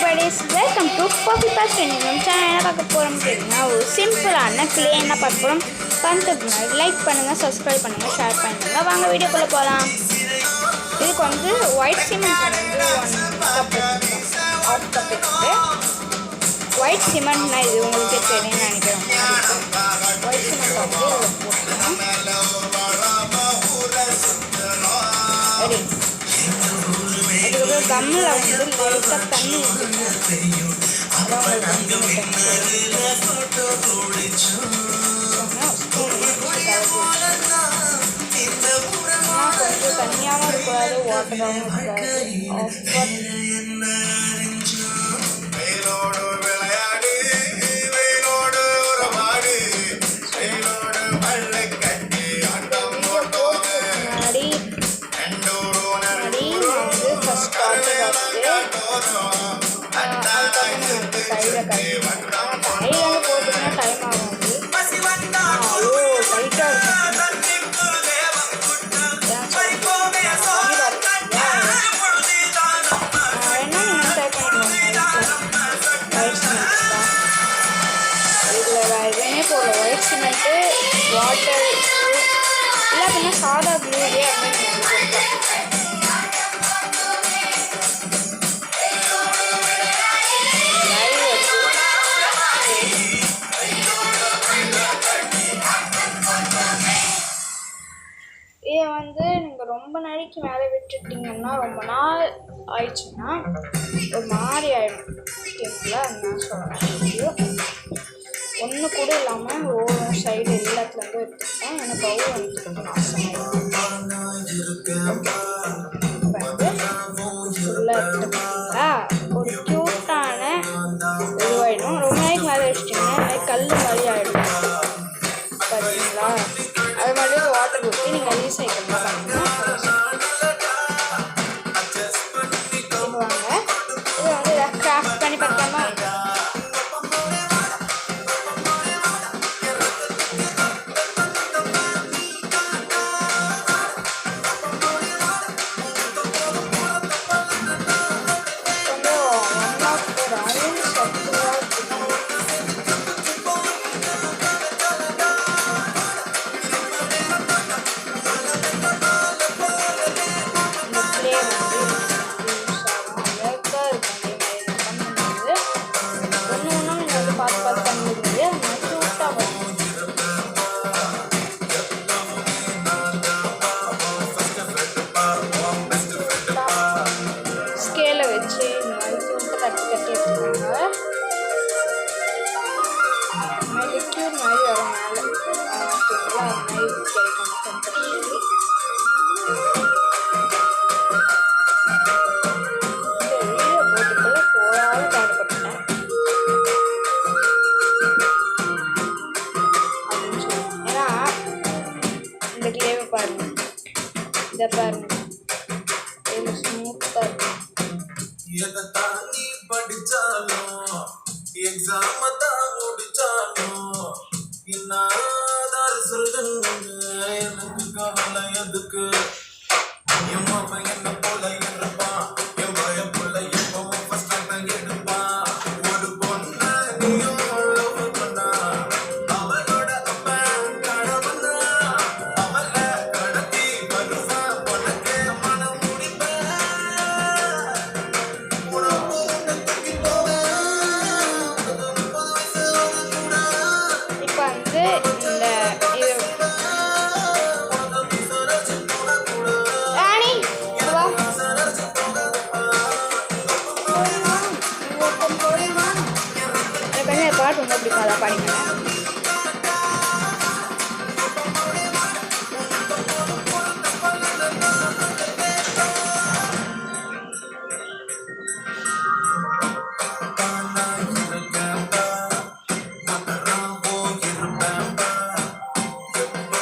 everybody's welcome to Coffee Pass Training. நம்ம channel என்ன பார்க்க போகிறோம் அப்படின்னா ஒரு சிம்பிளான கிளே என்ன பார்க்க போகிறோம். பண்ணுறதுக்கு முன்னாடி லைக் பண்ணுங்கள், சப்ஸ்கிரைப் பண்ணுங்கள், ஷேர் பண்ணுங்கள். வாங்க வீடியோக்குள்ளே போகலாம். இதுக்கு வந்து ஒயிட் சிமெண்ட் வந்து 1 கப் ஆஃப் கப் இருக்குது. ஒயிட் சிமெண்ட்னா இது உங்களுக்கே தெரியும்னு நினைக்கிறேன். ஒயிட் சிமெண்ட் வந்து இதில் போட்டுக்கலாம். ரெடி. அதுக்கப்புறம் கம்மில் வந்து லைட்டாக தண்ணி கொஞ்சம் தண்ணியாகவும் இருக்கக்கூடாது, வாட்டராகவும் இருக்கக்கூடாது. கையில் போட்டுன்னா டைம் ஆகும். அவ்வளோ டைட்டாக இருக்கும். வேணா நீங்கள் ட்ரை பண்ணிக்கோங்க. இதில் வேறு எதுவுமே போடல. ஒயிட் சிமெண்ட்டு, வாட்டர், இல்லை அப்படின்னா சாதா க்ளூ இதே அப்படின்னு இதை வந்து நீங்கள் ரொம்ப நாளைக்கு மேலே விட்டுட்டிங்கன்னா ரொம்ப நாள் ஆயிடுச்சுன்னா ஒரு மாதிரி ஆகிடும். ஓகேங்களா? நான் சொல்கிறேன். ஒன்று கூட இல்லாமல் ஓரம் சைடு எல்லாத்துலேருந்து எடுத்துக்கிட்டேன். எனக்கு பவுல் வந்து கொஞ்சம் நாசமாயிடும். ஃபுல்லாக எடுத்துக்கிட்டீங்களா ஒரு க்யூட்டான இதுவாகிடும். ரொம்ப நாளைக்கு மேலே வச்சுட்டிங்கன்னா கல் மாதிரி ஆகிடும். பார்த்தீங்களா? அது மாதிரி வாட்டர் ஊற்றி நீங்கள் ரீசைக்கிள் பண்ணுங்கள். வாங்க இது வந்து கிராஃப்ட் பண்ணி பார்க்கலாமா? லிக்யூட் மாதிரி வரும் மேலே. ஓகேங்களா? நைட் கிடைக்கும் கம்பெனி. இந்த வீடியோ போட்டுக்குள்ள போகாத பாடுபட்டேன் அப்படின்னு சொல்லி. ஏன்னா இந்த கிளேவை பாருங்க, இதை பாருங்க, எவ்வளோ ஸ்மூத்தாக இருக்கும். எக்ஸாம் தான் முடிச்சாலும் என்னாதார சொல்லுங்க, எனக்கு கவலை எதுக்கு? என் மாமன் என்ன போல இருப்பான், என் பய போல எப்பவும் ஃபர்ஸ்ட் டைம் எடுப்பான். ஒரு பொண்ணு நீயும் பண்ணா, அவளோட அப்பன் கடவுளா, அவளை கடத்தி வருவான் உனக்கு மனம் முடிப்பேன். பாட்டு ரொம்ப பிடிக்காதா? பாடிங்க.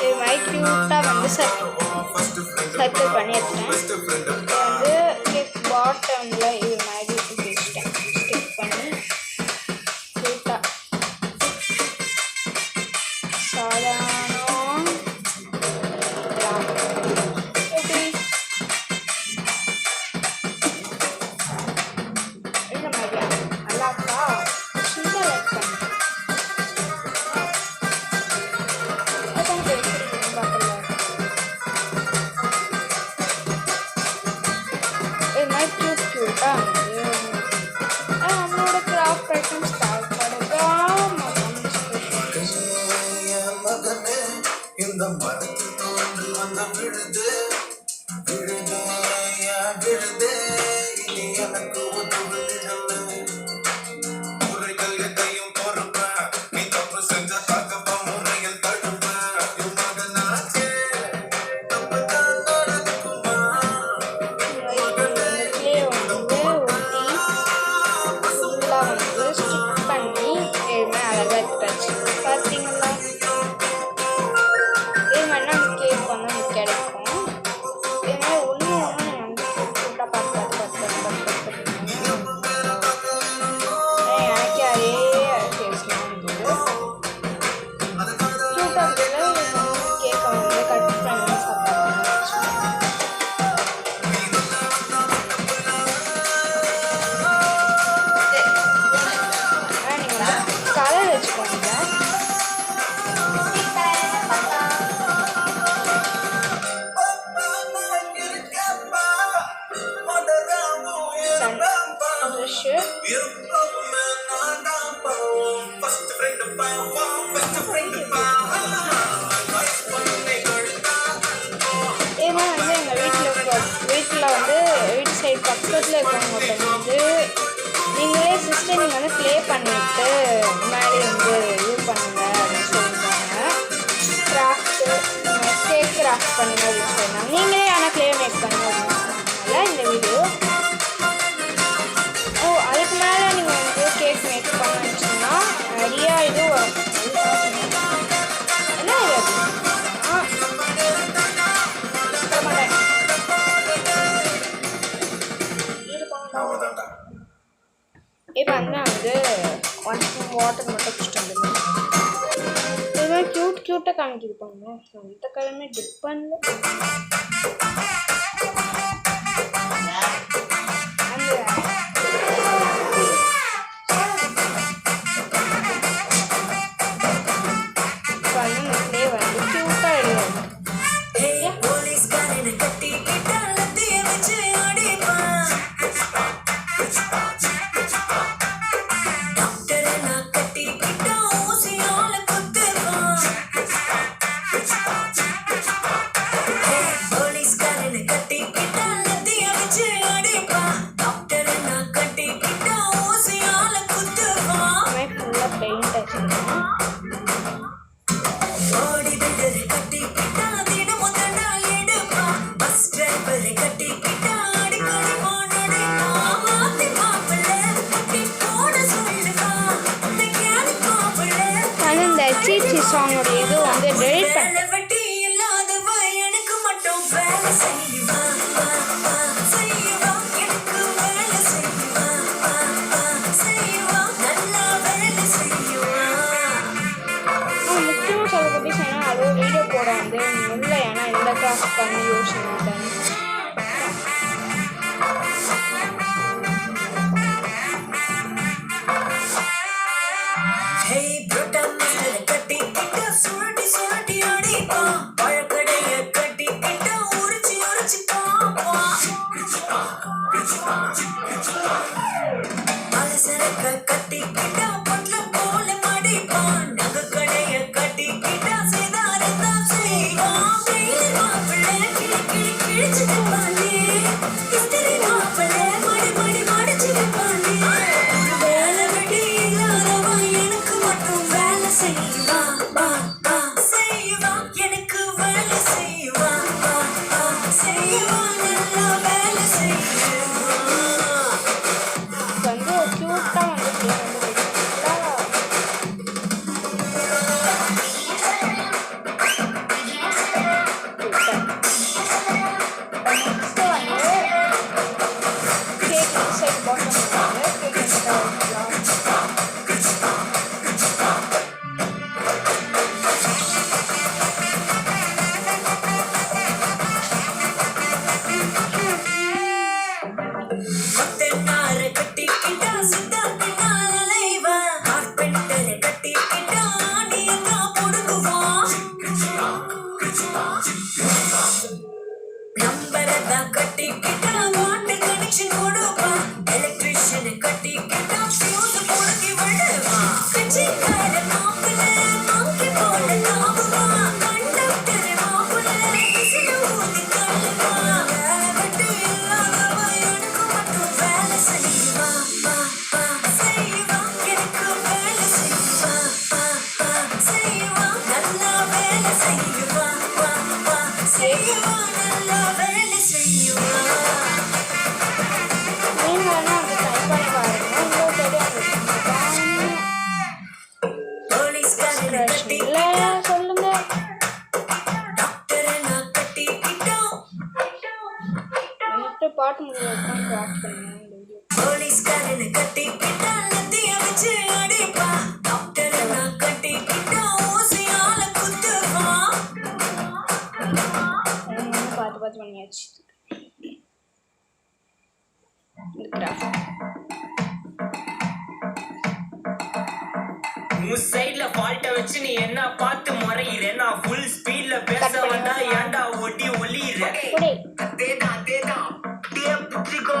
இது மாதிரி க்யூட்டாக வந்து சர்க்கிள் பண்ணி எடுத்துட்டேன். வந்து பாட்டமில் இது மாதிரி வச்சுட்டேன். ஸ்டிக் பண்ணி க்யூட்டாக ப்ரஷ்ஷு. இதே வந்து எங்கள் வீட்டில் வந்து வீட்டு சைடு பக்கத்தில் இருக்கிறவங்க ஒருத்தவங்க வந்து நீங்களே சிஸ்டர் நீங்கள் வந்து ப்ளே பண்ணிவிட்டு முன்னாடி வந்து இது பண்ணுங்க அப்படின்னு சொல்லியிருந்தாங்க. கிராஃப்ட்டு கேக் கிராஃப்ட் பண்ணுங்க அப்படின்னு சொல்லியிருந்தாங்க. நீங்களே ஆனால் ப்ளே மேக் பண்ணுங்க அப்படின்னு சொன்னாங்கல்ல இந்த வீடியோ. அதுக்கு மேலே நீங்கள் வந்து கேக் மேக் பண்ணிச்சுன்னா நிறையா இது வரும். என்ன இது இப்போ வந்து வாட்டர் மட்டும் குடிச்சிட்டு வந்துடுவேன். இது மாதிரி க்யூட்டாக காமிக்கிது பாருங்க. அந்த கலருமே டிப் பண்ணல. சீச்சி சாங்கோட இது வந்து டெலிட் பண்ணேன். முக்கியமாக சொல்லப்பட்டு சொன்னால் அதோ வீடியோ போட வந்து இல்லை. ஏன்னா எந்த கிராஃப்ட் பண்ணி யோசிச்சு மாட்டேன். பாட்டு முடிஞ்சு கிராஃப்ட் பண்ணுவேன். பார்த்து பண்ணியாச்சு. உன் சைடுல ஃபால்ட்ட வச்சு நீ என்ன பார்த்து முறையிற? நான் ஃபுல் ஸ்பீட்ல பேச வந்தா ஏன்டா ஒட்டி ஒளியிற? அதேதான் அப்படியே புடிச்சுக்கோ.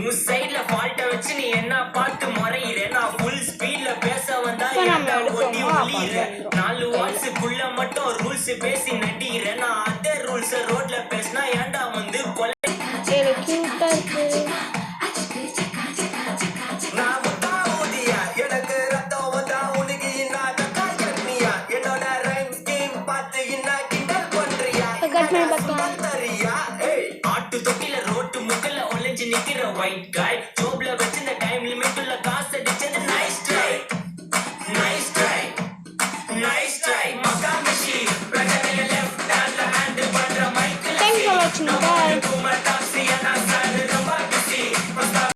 உன் சைடுல ஃபால்ட்ட வச்சு நீ என்ன பார்த்து முறையிறேன் நான் ஃபுல் ஸ்பீட்ல பேச வந்தா இப்ப நம்ம ஏன்டா ஒட்டி எடுத்தோமா, ஒளியிறேன் அப்ப 4 வாட்ஸுக்குள்ள மட்டும் ரூல்ஸ் பேசி நடிக்கிறேன் நான் அதே ரூல்ஸ் ரோட்ல பேசினா ஏன்டா வந்து கொலை ஏழு கியூட்டா இருக்கு. நான் முட்டா ஊதியா எனக்கு ரத்தம் வந்தா உனக்கு இன்னாத கண்ணியா என்னோட ரைம் ஸ்கீம் பார்த்து இன்னா கிண்டல் பண்றியா இப்ப கட் பண்ணி பார்க்கலாம். தரியா ஏய் ஆட்டு தொட்டில ரோட்டு முக்கல்ல ஒளிஞ்சு நிக்கிற ஒயிட் காய் ஜோப்ல வச்சிருந்த டைம் லிமிட் உள்ள காசு அடிச்சது nice try nice try nice try மக்கா மிஷி பிரச்சனைய லெஃப்ட் ஹேண்ட்ல ஹேண்டில் பண்ற Michael Thanks for watching. Bye. Taxi